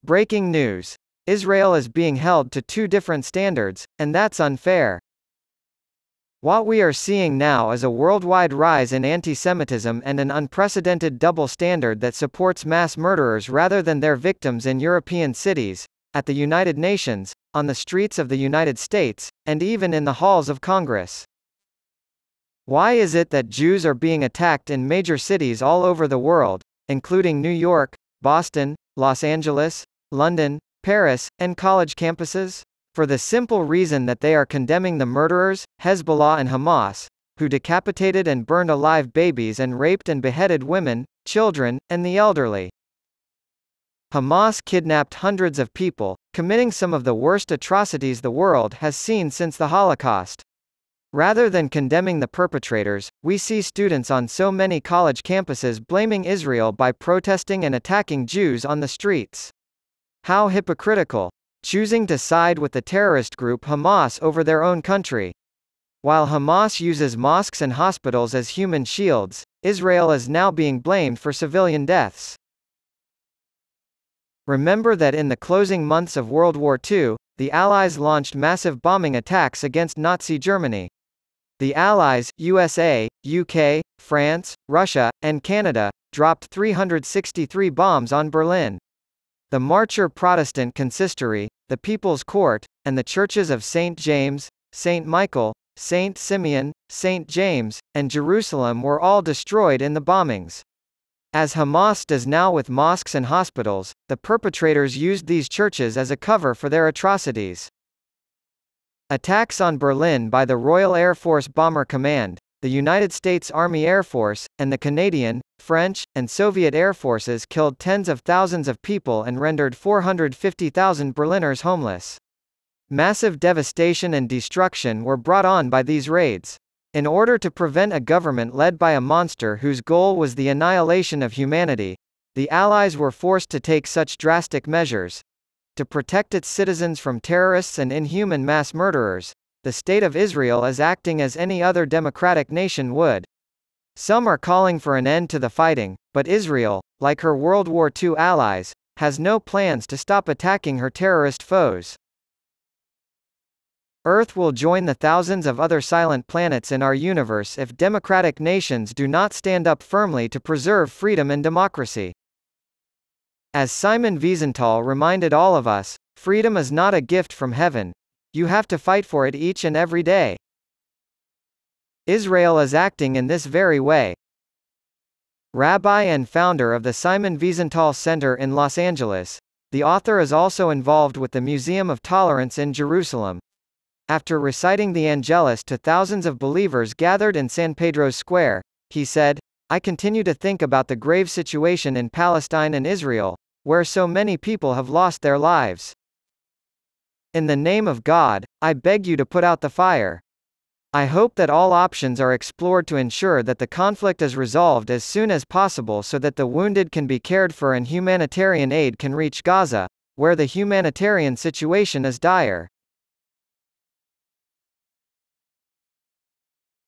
Breaking news. Israel is being held to two different standards, and that's unfair. What we are seeing now is a worldwide rise in anti-Semitism and an unprecedented double standard that supports mass murderers rather than their victims in European cities, at the United Nations, on the streets of the United States, and even in the halls of Congress. Why is it that Jews are being attacked in major cities all over the world, including New York, Boston, Los Angeles, London, Paris, and college campuses? For the simple reason that they are condemning the murderers, Hezbollah and Hamas, who decapitated and burned alive babies and raped and beheaded women, children, and the elderly. Hamas kidnapped hundreds of people, committing some of the worst atrocities the world has seen since the Holocaust. Rather than condemning the perpetrators, we see students on so many college campuses blaming Israel by protesting and attacking Jews on the streets. How hypocritical, choosing to side with the terrorist group Hamas over their own country. While Hamas uses mosques and hospitals as human shields, Israel is now being blamed for civilian deaths. Remember that in the closing months of World War II, the Allies launched massive bombing attacks against Nazi Germany. The Allies, USA, UK, France, Russia, and Canada, dropped 363 bombs on Berlin. The Marcher Protestant Consistory, the People's Court, and the churches of St. James, St. Michael, St. Simeon, St. James, and Jerusalem were all destroyed in the bombings. As Hamas does now with mosques and hospitals, the perpetrators used these churches as a cover for their atrocities. Attacks on Berlin by the Royal Air Force Bomber Command, the United States Army Air Force, and the Canadian, French, and Soviet air forces killed tens of thousands of people and rendered 450,000 Berliners homeless. Massive devastation and destruction were brought on by these raids. In order to prevent a government led by a monster whose goal was the annihilation of humanity, the Allies were forced to take such drastic measures. To protect its citizens from terrorists and inhuman mass murderers, the State of Israel is acting as any other democratic nation would. Some are calling for an end to the fighting, but Israel, like her World War II allies, has no plans to stop attacking her terrorist foes. Earth will join the thousands of other silent planets in our universe if democratic nations do not stand up firmly to preserve freedom and democracy. As Simon Wiesenthal reminded all of us, freedom is not a gift from heaven. You have to fight for it each and every day. Israel is acting in this very way. Rabbi and founder of the Simon Wiesenthal Center in Los Angeles, the author is also involved with the Museum of Tolerance in Jerusalem. After reciting the Angelus to thousands of believers gathered in San Pedro Square, he said, "I continue to think about the grave situation in Palestine and Israel, where so many people have lost their lives. In the name of God, I beg you to put out the fire. I hope that all options are explored to ensure that the conflict is resolved as soon as possible so that the wounded can be cared for and humanitarian aid can reach Gaza, where the humanitarian situation is dire."